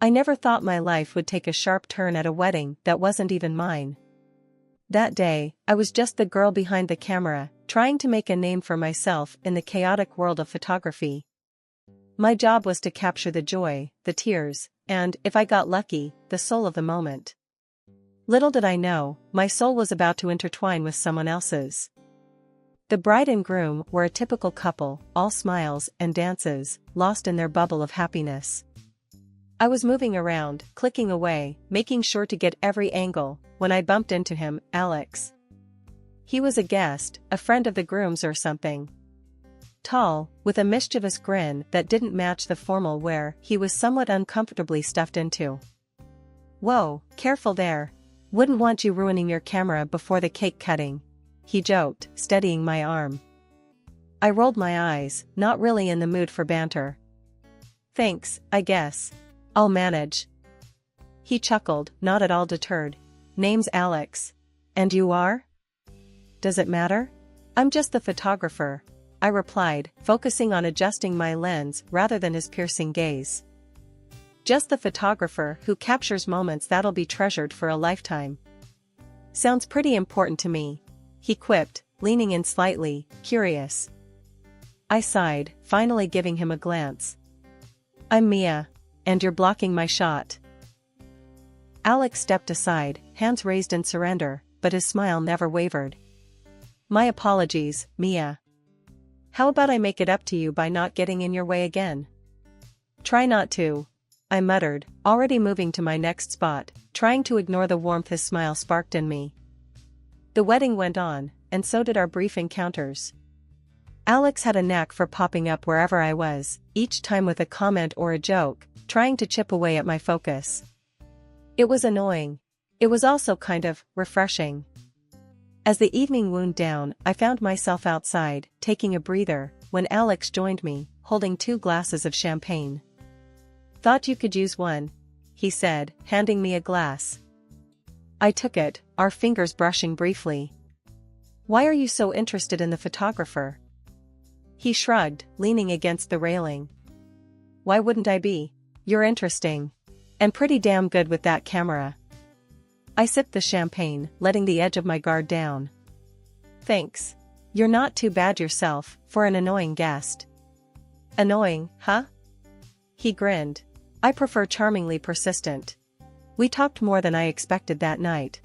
I never thought my life would take a sharp turn at a wedding that wasn't even mine. That day, I was just the girl behind the camera, trying to make a name for myself in the chaotic world of photography. My job was to capture the joy, the tears, and, if I got lucky, the soul of the moment. Little did I know, my soul was about to intertwine with someone else's. The bride and groom were a typical couple, all smiles and dances, lost in their bubble of happiness. I was moving around, clicking away, making sure to get every angle, when I bumped into him, Alex. He was a guest, a friend of the groom's or something. Tall, with a mischievous grin that didn't match the formal wear he was somewhat uncomfortably stuffed into. "Whoa, careful there. Wouldn't want you ruining your camera before the cake cutting," he joked, steadying my arm. I rolled my eyes, not really in the mood for banter. "Thanks, I guess. I'll manage." He chuckled, not at all deterred. "Name's Alex. And you are?" "Does it matter?" "I'm just the photographer," I replied, focusing on adjusting my lens rather than his piercing gaze. "Just the photographer who captures moments that'll be treasured for a lifetime." "Sounds pretty important to me," he quipped, leaning in slightly, curious. I sighed, finally giving him a glance. "I'm Mia. And you're blocking my shot." Alex stepped aside, hands raised in surrender, but his smile never wavered. "My apologies, Mia. How about I make it up to you by not getting in your way again?" "Try not to," I muttered, already moving to my next spot, trying to ignore the warmth his smile sparked in me. The wedding went on, and so did our brief encounters. Alex had a knack for popping up wherever I was, each time with a comment or a joke, trying to chip away at my focus. It was annoying. It was also kind of refreshing. As the evening wound down, I found myself outside, taking a breather, when Alex joined me, holding 2 glasses of champagne. "Thought you could use one," he said, handing me a glass. I took it, our fingers brushing briefly. "Why are you so interested in the photographer?" He shrugged, leaning against the railing. "Why wouldn't I be? You're interesting. And pretty damn good with that camera." I sipped the champagne, letting the edge of my guard down. "Thanks. You're not too bad yourself, for an annoying guest." "Annoying, huh?" He grinned. "I prefer charmingly persistent." We talked more than I expected that night.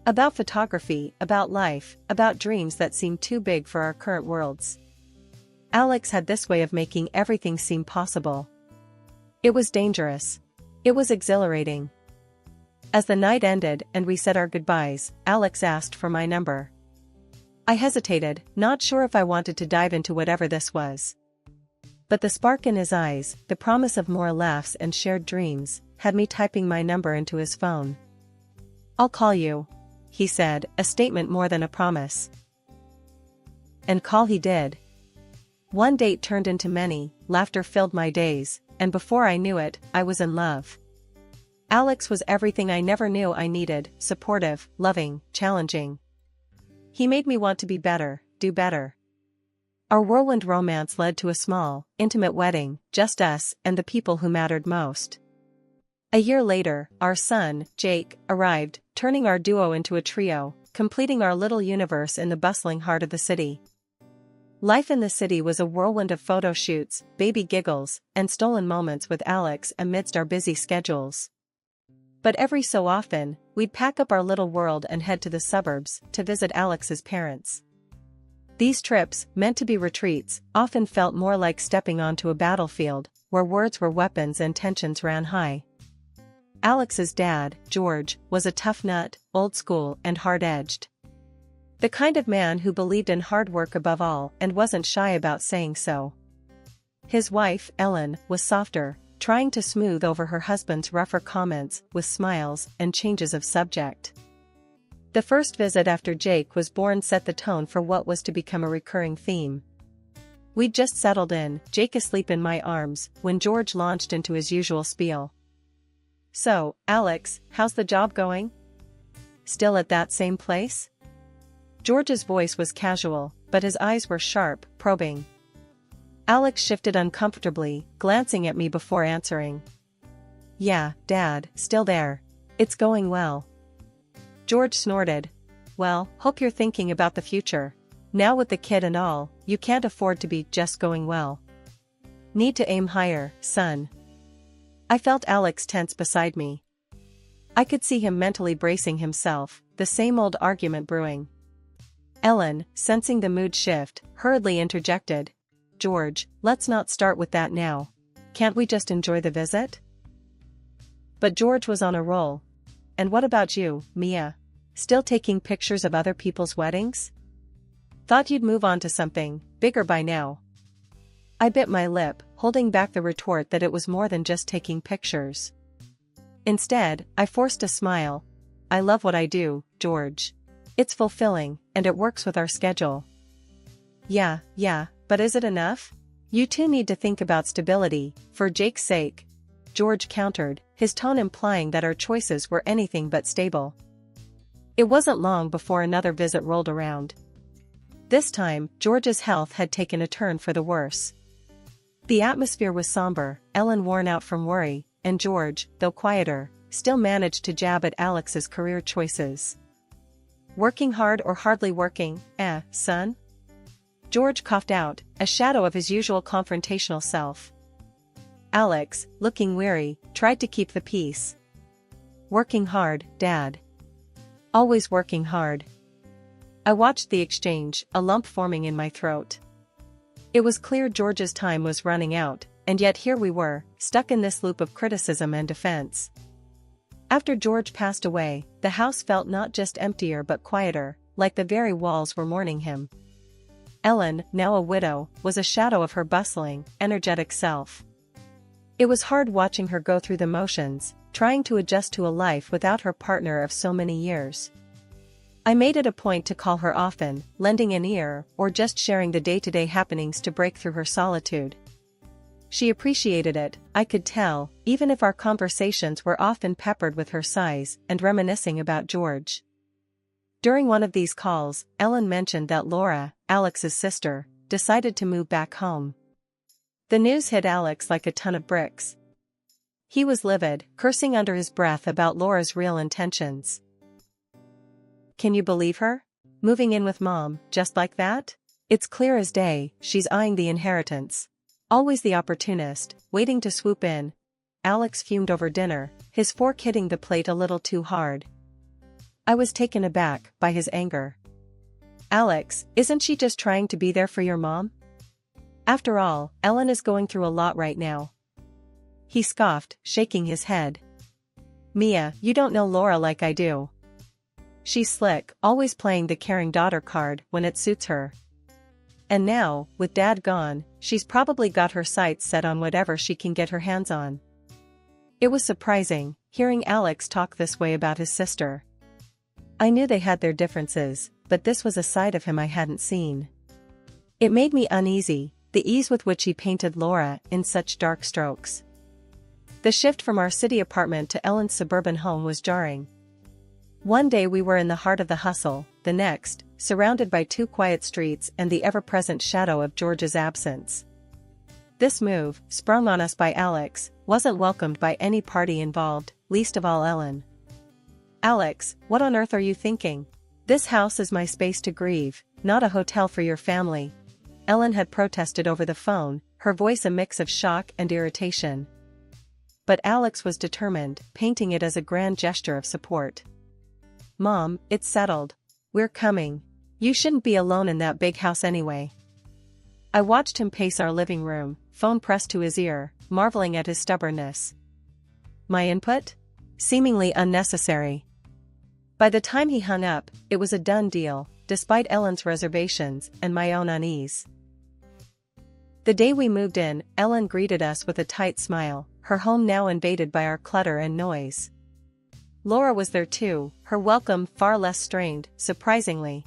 About photography, about life, about dreams that seemed too big for our current worlds. Alex had this way of making everything seem possible. It was dangerous. It was exhilarating. As the night ended and we said our goodbyes, Alex asked for my number. I hesitated, not sure if I wanted to dive into whatever this was. But the spark in his eyes, the promise of more laughs and shared dreams, had me typing my number into his phone. "I'll call you," he said, a statement more than a promise. And call he did. One date turned into many, laughter filled my days, and before I knew it, I was in love. Alex was everything I never knew I needed: supportive, loving, challenging. He made me want to be better, do better. Our whirlwind romance led to a small, intimate wedding, just us and the people who mattered most. A year later, our son, Jake, arrived, turning our duo into a trio, completing our little universe in the bustling heart of the city. Life in the city was a whirlwind of photo shoots, baby giggles, and stolen moments with Alex amidst our busy schedules. But every so often, we'd pack up our little world and head to the suburbs to visit Alex's parents. These trips, meant to be retreats, often felt more like stepping onto a battlefield, where words were weapons and tensions ran high. Alex's dad, George, was a tough nut, old school and hard-edged. The kind of man who believed in hard work above all and wasn't shy about saying so. His wife, Ellen, was softer, trying to smooth over her husband's rougher comments with smiles and changes of subject. The first visit after Jake was born set the tone for what was to become a recurring theme. We'd just settled in, Jake asleep in my arms, when George launched into his usual spiel. "So, Alex, how's the job going? Still at that same place?" George's voice was casual, but his eyes were sharp, probing. Alex shifted uncomfortably, glancing at me before answering. Yeah, Dad, still there. It's going well. George snorted. Well, hope you're thinking about the future. Now with the kid and all, you can't afford to be just going well. Need to aim higher, son. I felt Alex tense beside me. I could see him mentally bracing himself, the same old argument brewing. Ellen, sensing the mood shift, hurriedly interjected. George, let's not start with that now. Can't we just enjoy the visit? But George was on a roll. And what about you, Mia? Still taking pictures of other people's weddings? Thought you'd move on to something bigger by now. I bit my lip, holding back the retort that it was more than just taking pictures. Instead, I forced a smile. I love what I do, George. It's fulfilling, and it works with our schedule. Yeah, but is it enough? You two need to think about stability, for Jake's sake. George countered, his tone implying that our choices were anything but stable. It wasn't long before another visit rolled around. This time, George's health had taken a turn for the worse. The atmosphere was somber, Ellen worn out from worry, and George, though quieter, still managed to jab at Alex's career choices. Working hard or hardly working, son? George coughed out, a shadow of his usual confrontational self. Alex, looking weary, tried to keep the peace. Working hard, Dad. Always working hard. I watched the exchange, a lump forming in my throat. It was clear George's time was running out, and yet here we were, stuck in this loop of criticism and defense. After George passed away, the house felt not just emptier but quieter, like the very walls were mourning him. Ellen, now a widow, was a shadow of her bustling, energetic self. It was hard watching her go through the motions, trying to adjust to a life without her partner of so many years. I made it a point to call her often, lending an ear, or just sharing the day-to-day happenings to break through her solitude. She appreciated it, I could tell, even if our conversations were often peppered with her sighs and reminiscing about George. During one of these calls, Ellen mentioned that Laura, Alex's sister, decided to move back home. The news hit Alex like a ton of bricks. He was livid, cursing under his breath about Laura's real intentions. Can you believe her? Moving in with Mom, just like that? It's clear as day, she's eyeing the inheritance. Always the opportunist, waiting to swoop in. Alex fumed over dinner, his fork hitting the plate a little too hard. I was taken aback by his anger. Alex, isn't she just trying to be there for your mom? After all, Ellen is going through a lot right now. He scoffed, shaking his head. Mia, you don't know Laura like I do. She's slick, always playing the caring daughter card when it suits her. And now, with Dad gone, she's probably got her sights set on whatever she can get her hands on. It was surprising, hearing Alex talk this way about his sister. I knew they had their differences, but this was a side of him I hadn't seen. It made me uneasy, the ease with which he painted Laura in such dark strokes. The shift from our city apartment to Ellen's suburban home was jarring. One day we were in the heart of the hustle, the next, surrounded by two quiet streets and the ever-present shadow of George's absence. This move, sprung on us by Alex, wasn't welcomed by any party involved, least of all Ellen. Alex, what on earth are you thinking? This house is my space to grieve, not a hotel for your family. Ellen had protested over the phone, her voice a mix of shock and irritation. But Alex was determined, painting it as a grand gesture of support. Mom, it's settled. We're coming. You shouldn't be alone in that big house anyway. I watched him pace our living room, phone pressed to his ear, marveling at his stubbornness. My input? Seemingly unnecessary. By the time he hung up, it was a done deal, despite Ellen's reservations and my own unease. The day we moved in, Ellen greeted us with a tight smile, her home now invaded by our clutter and noise. Laura was there too, her welcome far less strained, surprisingly.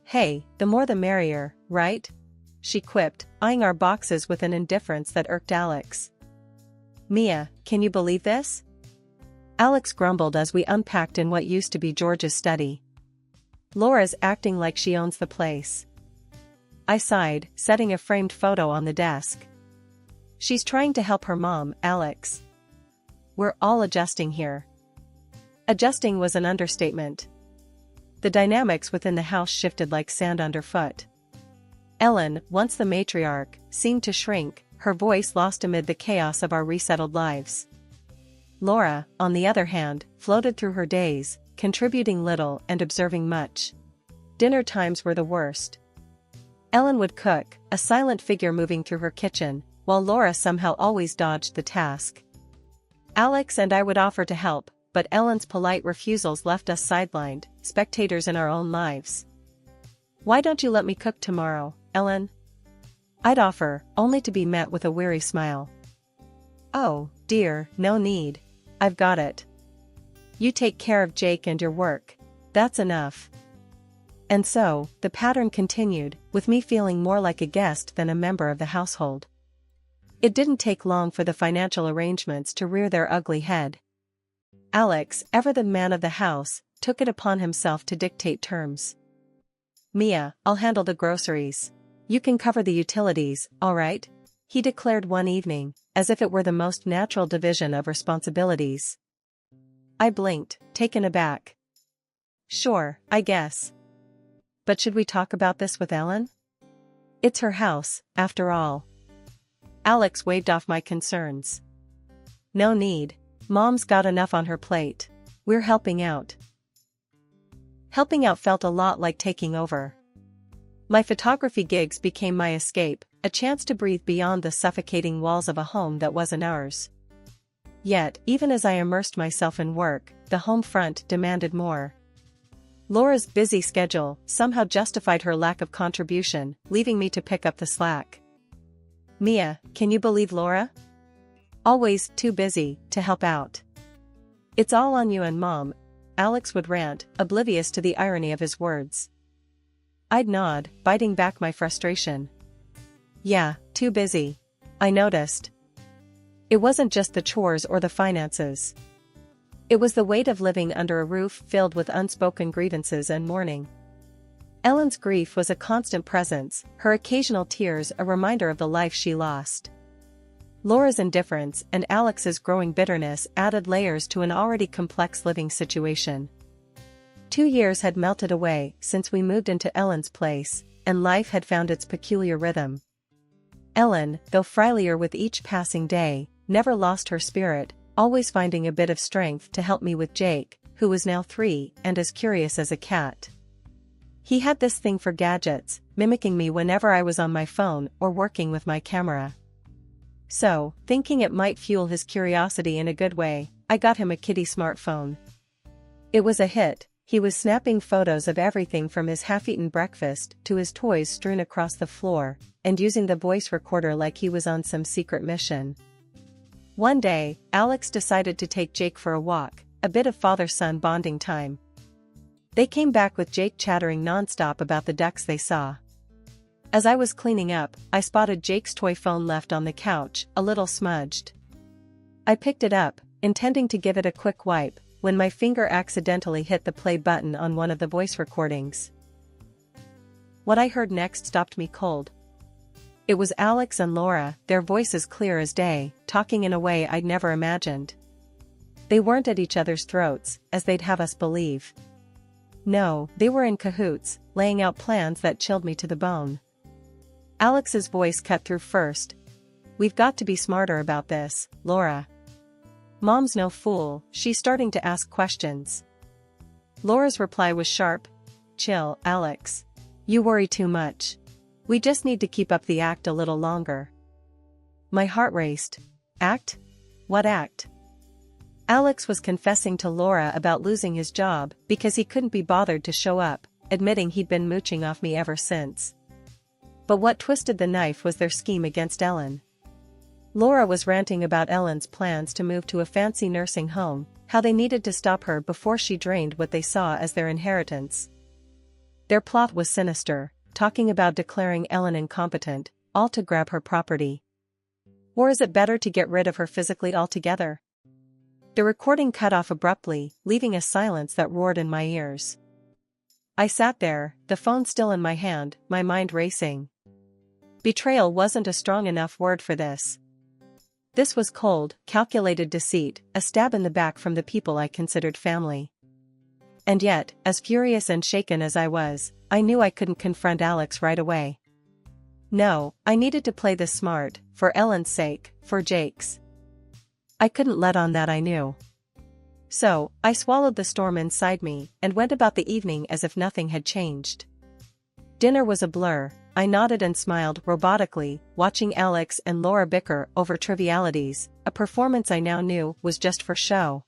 Hey, the more the merrier, right? She quipped, eyeing our boxes with an indifference that irked Alex. Mia, can you believe this? Alex grumbled as we unpacked in what used to be George's study. Laura's acting like she owns the place. I sighed, setting a framed photo on the desk. She's trying to help her mom, Alex. we're all adjusting here." Adjusting was an understatement. The dynamics within the house shifted like sand underfoot. Ellen, once the matriarch, seemed to shrink, her voice lost amid the chaos of our resettled lives. Laura, on the other hand, floated through her days, contributing little and observing much. Dinner times were the worst. Ellen would cook, a silent figure moving through her kitchen, while Laura somehow always dodged the task. Alex and I would offer to help, but Ellen's polite refusals left us sidelined, spectators in our own lives. "Why don't you let me cook tomorrow, Ellen?" I'd offer, only to be met with a weary smile. "Oh, dear, no need. I've got it. You take care of Jake and your work. That's enough." And so, the pattern continued, with me feeling more like a guest than a member of the household. It didn't take long for the financial arrangements to rear their ugly head. Alex, ever the man of the house, took it upon himself to dictate terms. "Mia, I'll handle the groceries. You can cover the utilities, all right?" he declared one evening, as if it were the most natural division of responsibilities. I blinked, taken aback. "Sure, I guess. But should we talk about this with Ellen? It's her house, after all." Alex waved off my concerns. "No need. Mom's got enough on her plate. We're helping out." Helping out felt a lot like taking over. My photography gigs became my escape, a chance to breathe beyond the suffocating walls of a home that wasn't ours. Yet, even as I immersed myself in work, the home front demanded more. Laura's busy schedule somehow justified her lack of contribution, leaving me to pick up the slack. "Mia, can you believe Laura? Always too busy to help out. It's all on you and Mom," Alex would rant, oblivious to the irony of his words. I'd nod, biting back my frustration. "Yeah, too busy. I noticed. It wasn't just the chores or the finances. It was the weight of living under a roof filled with unspoken grievances and mourning." Ellen's grief was a constant presence, her occasional tears a reminder of the life she lost. Laura's indifference and Alex's growing bitterness added layers to an already complex living situation. 2 years had melted away since we moved into Ellen's place, and life had found its peculiar rhythm. Ellen, though frilier with each passing day, never lost her spirit, always finding a bit of strength to help me with Jake, who was now 3 and as curious as a cat. He had this thing for gadgets, mimicking me whenever I was on my phone or working with my camera. So, thinking it might fuel his curiosity in a good way, I got him a kitty smartphone. It was a hit. He was snapping photos of everything from his half-eaten breakfast to his toys strewn across the floor, and using the voice recorder like he was on some secret mission. One day, Alex decided to take Jake for a walk, a bit of father-son bonding time. They came back with Jake chattering nonstop about the ducks they saw. As I was cleaning up, I spotted Jake's toy phone left on the couch, a little smudged. I picked it up, intending to give it a quick wipe, when my finger accidentally hit the play button on one of the voice recordings. What I heard next stopped me cold. It was Alex and Laura, their voices clear as day, talking in a way I'd never imagined. They weren't at each other's throats, as they'd have us believe. No, they were in cahoots, laying out plans that chilled me to the bone. Alex's voice cut through first. "We've got to be smarter about this, Laura. Mom's no fool, she's starting to ask questions." Laura's reply was sharp. "Chill, Alex. You worry too much. We just need to keep up the act a little longer." My heart raced. Act? What act? Alex was confessing to Laura about losing his job because he couldn't be bothered to show up, admitting he'd been mooching off me ever since. But what twisted the knife was their scheme against Ellen. Laura was ranting about Ellen's plans to move to a fancy nursing home, how they needed to stop her before she drained what they saw as their inheritance. Their plot was sinister, talking about declaring Ellen incompetent, all to grab her property. Or is it better to get rid of her physically altogether? The recording cut off abruptly, leaving a silence that roared in my ears. I sat there, the phone still in my hand, my mind racing. Betrayal wasn't a strong enough word for this. This was cold, calculated deceit, a stab in the back from the people I considered family. And yet, as furious and shaken as I was, I knew I couldn't confront Alex right away. No, I needed to play this smart, for Ellen's sake, for Jake's. I couldn't let on that I knew. So, I swallowed the storm inside me, and went about the evening as if nothing had changed. Dinner was a blur. I nodded and smiled robotically, watching Alex and Laura bicker over trivialities, a performance I now knew was just for show.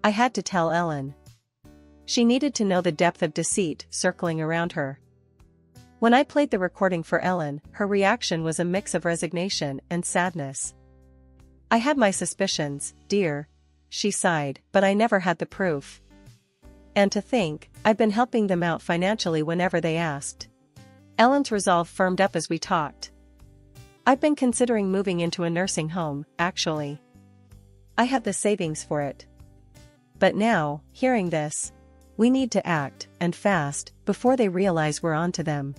I had to tell Ellen. She needed to know the depth of deceit circling around her. When I played the recording for Ellen, her reaction was a mix of resignation and sadness. I had my suspicions, dear, she sighed, but I never had the proof. And to think, I've been helping them out financially whenever they asked. Ellen's resolve firmed up as we talked. I've been considering moving into a nursing home, actually. I have the savings for it. But now, hearing this, we need to act, and fast, before they realize we're onto them.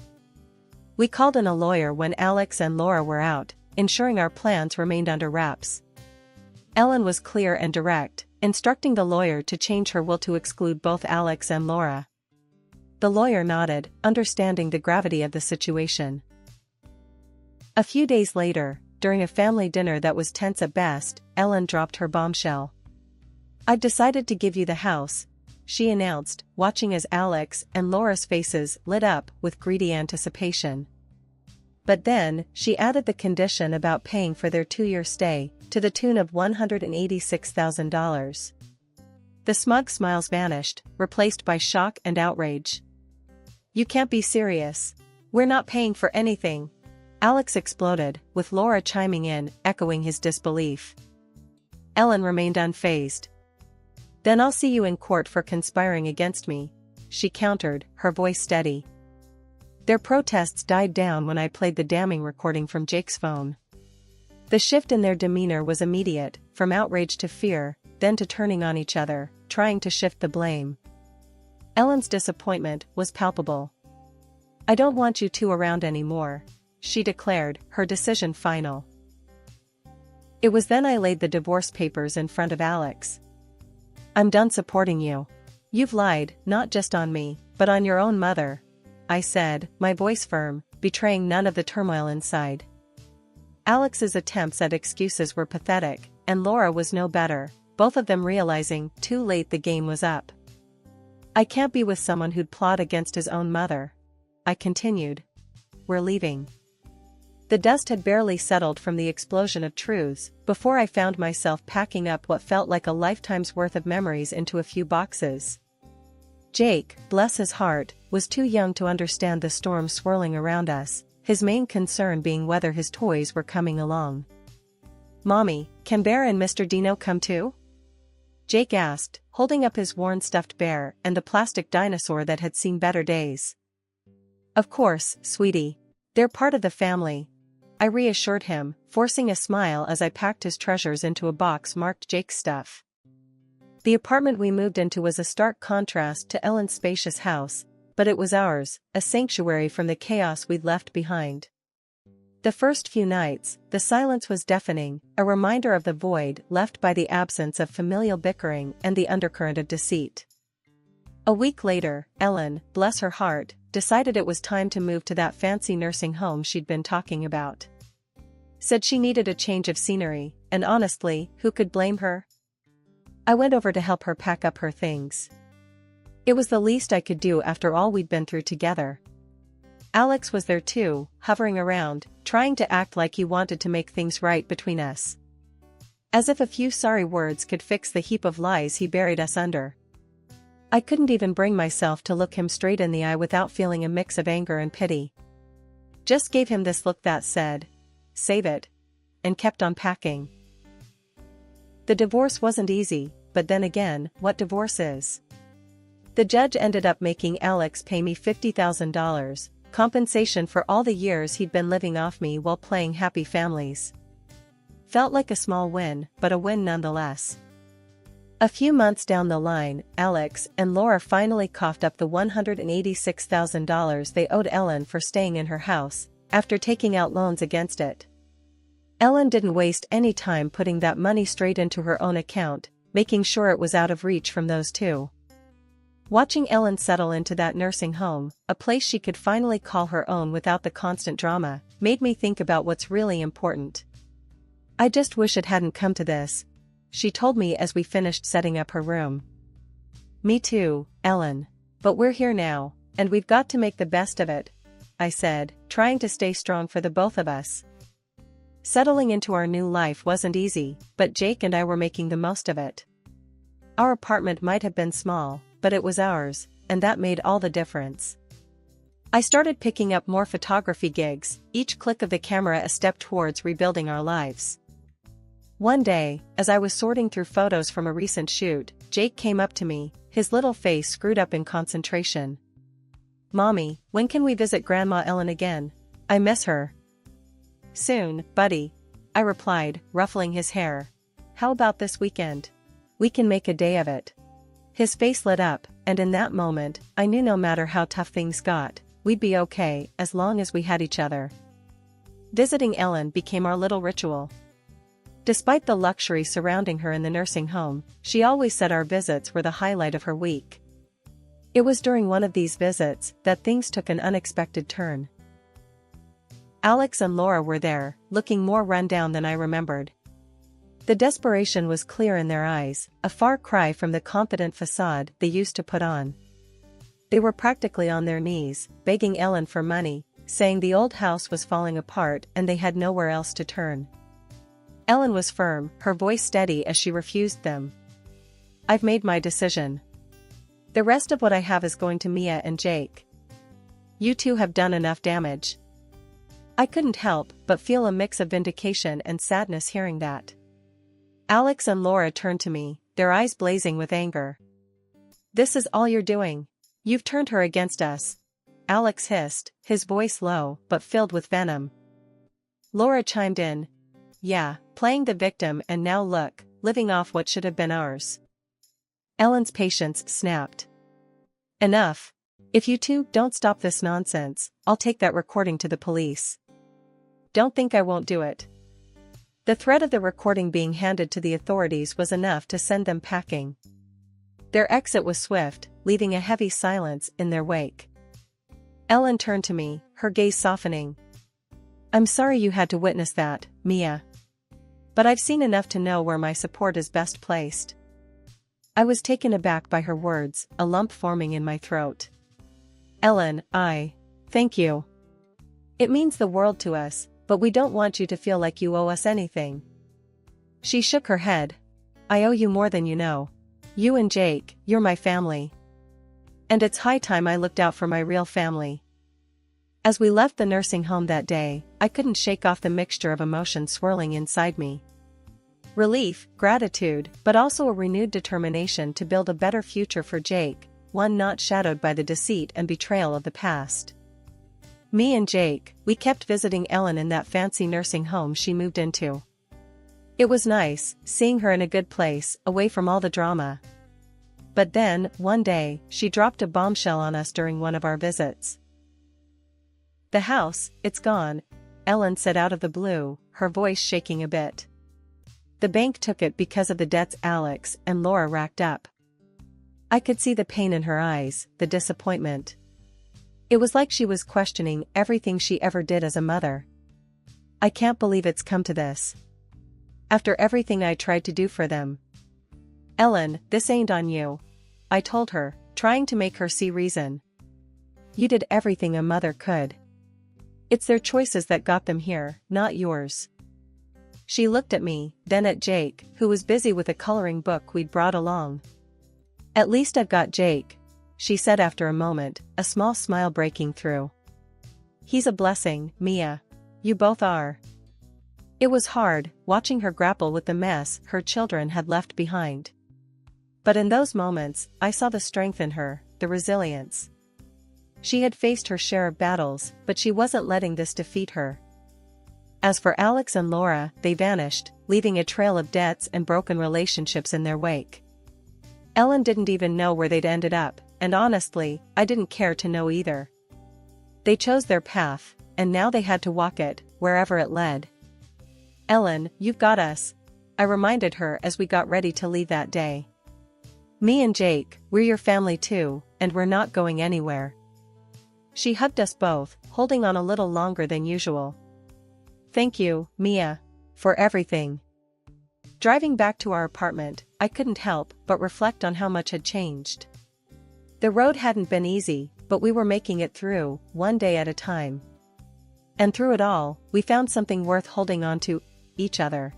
We called in a lawyer when Alex and Laura were out, ensuring our plans remained under wraps. Ellen was clear and direct, instructing the lawyer to change her will to exclude both Alex and Laura. The lawyer nodded, understanding the gravity of the situation. A few days later, during a family dinner that was tense at best, Ellen dropped her bombshell. "I've decided to give you the house," she announced, watching as Alex and Laura's faces lit up with greedy anticipation. But then, she added the condition about paying for their 2-year stay, to the tune of $186,000. The smug smiles vanished, replaced by shock and outrage. "You can't be serious. We're not paying for anything," Alex exploded, with Laura chiming in, echoing his disbelief. Ellen remained unfazed. "Then I'll see you in court for conspiring against me," she countered, her voice steady. Their protests died down when I played the damning recording from Jake's phone. The shift in their demeanor was immediate, from outrage to fear, then to turning on each other, trying to shift the blame. Ellen's disappointment was palpable. "I don't want you two around anymore," she declared, her decision final. It was then I laid the divorce papers in front of Alex. "I'm done supporting you. You've lied, not just on me, but on your own mother," I said, my voice firm, betraying none of the turmoil inside. Alex's attempts at excuses were pathetic, and Laura was no better, both of them realizing too late the game was up. "I can't be with someone who'd plot against his own mother," I continued. "We're leaving." The dust had barely settled from the explosion of truths, before I found myself packing up what felt like a lifetime's worth of memories into a few boxes. Jake, bless his heart, was too young to understand the storm swirling around us, his main concern being whether his toys were coming along. "Mommy, can Bear and Mr. Dino come too?" Jake asked, holding up his worn stuffed bear and the plastic dinosaur that had seen better days. "Of course, sweetie. They're part of the family," I reassured him, forcing a smile as I packed his treasures into a box marked Jake's stuff. The apartment we moved into was a stark contrast to Ellen's spacious house, but it was ours, a sanctuary from the chaos we'd left behind. The first few nights, the silence was deafening, a reminder of the void left by the absence of familial bickering and the undercurrent of deceit. A week later, Ellen, bless her heart, decided it was time to move to that fancy nursing home she'd been talking about. Said she needed a change of scenery, and honestly, who could blame her? I went over to help her pack up her things. It was the least I could do after all we'd been through together. Alex was there too, hovering around, trying to act like he wanted to make things right between us. As if a few sorry words could fix the heap of lies he buried us under. I couldn't even bring myself to look him straight in the eye without feeling a mix of anger and pity. Just gave him this look that said, "Save it," and kept on packing. The divorce wasn't easy, but then again, what divorce is? The judge ended up making Alex pay me $50,000, compensation for all the years he'd been living off me while playing happy families. Felt like a small win, but a win nonetheless. A few months down the line, Alex and Laura finally coughed up the $186,000 they owed Ellen for staying in her house, after taking out loans against it. Ellen didn't waste any time putting that money straight into her own account, making sure it was out of reach from those two. Watching Ellen settle into that nursing home, a place she could finally call her own without the constant drama, made me think about what's really important. "I just wish it hadn't come to this," she told me as we finished setting up her room. "Me too, Ellen. But we're here now, and we've got to make the best of it," I said, trying to stay strong for the both of us. Settling into our new life wasn't easy, but Jake and I were making the most of it. Our apartment might have been small, but it was ours, and that made all the difference. I started picking up more photography gigs, each click of the camera a step towards rebuilding our lives. One day, as I was sorting through photos from a recent shoot, Jake came up to me, his little face screwed up in concentration. "Mommy, when can we visit Grandma Ellen again? I miss her." "Soon, buddy," I replied, ruffling his hair. "How about this weekend? We can make a day of it." His face lit up, and in that moment, I knew no matter how tough things got, we'd be okay as long as we had each other. Visiting Ellen became our little ritual. Despite the luxury surrounding her in the nursing home, she always said our visits were the highlight of her week. It was during one of these visits that things took an unexpected turn. Alex and Laura were there, looking more run down than I remembered. The desperation was clear in their eyes, a far cry from the confident facade they used to put on. They were practically on their knees, begging Ellen for money, saying the old house was falling apart and they had nowhere else to turn. Ellen was firm, her voice steady as she refused them. "I've made my decision. The rest of what I have is going to Mia and Jake. You two have done enough damage." I couldn't help but feel a mix of vindication and sadness hearing that. Alex and Laura turned to me, their eyes blazing with anger. "This is all you're doing. You've turned her against us," Alex hissed, his voice low but filled with venom. Laura chimed in. "Yeah, playing the victim and now look, living off what should have been ours." Ellen's patience snapped. "Enough. If you two don't stop this nonsense, I'll take that recording to the police." "Don't think I won't do it." The threat of the recording being handed to the authorities was enough to send them packing. Their exit was swift, leaving a heavy silence in their wake. Ellen turned to me, her gaze softening. "I'm sorry you had to witness that, Mia. But I've seen enough to know where my support is best placed." I was taken aback by her words, a lump forming in my throat. "Ellen, thank you. It means the world to us, but we don't want you to feel like you owe us anything." She shook her head. "I owe you more than you know. You and Jake, you're my family. And it's high time I looked out for my real family." As we left the nursing home that day, I couldn't shake off the mixture of emotions swirling inside me. Relief, gratitude, but also a renewed determination to build a better future for Jake, one not shadowed by the deceit and betrayal of the past. Me and Jake, we kept visiting Ellen in that fancy nursing home she moved into. It was nice, seeing her in a good place, away from all the drama. But then, one day, she dropped a bombshell on us during one of our visits. "The house, it's gone," Ellen said out of the blue, her voice shaking a bit. "The bank took it because of the debts Alex and Laura racked up." I could see the pain in her eyes, the disappointment. It was like she was questioning everything she ever did as a mother. "I can't believe it's come to this. After everything I tried to do for them." "Ellen, this ain't on you," I told her, trying to make her see reason. "You did everything a mother could. It's their choices that got them here, not yours." She looked at me, then at Jake, who was busy with a coloring book we'd brought along. "At least I've got Jake," she said after a moment, a small smile breaking through. "He's a blessing, Mia. You both are." It was hard, watching her grapple with the mess her children had left behind. But in those moments, I saw the strength in her, the resilience. She had faced her share of battles, but she wasn't letting this defeat her. As for Alex and Laura, they vanished, leaving a trail of debts and broken relationships in their wake. Ellen didn't even know where they'd ended up, and honestly, I didn't care to know either. They chose their path, and now they had to walk it, wherever it led. Ellen, you've got us, I reminded her as we got ready to leave that day. Me and Jake, we're your family too, and we're not going anywhere. She hugged us both, holding on a little longer than usual. Thank you, Mia, for everything. Driving back to our apartment, I couldn't help but reflect on how much had changed. The road hadn't been easy, but we were making it through, one day at a time. And through it all, we found something worth holding on to, each other.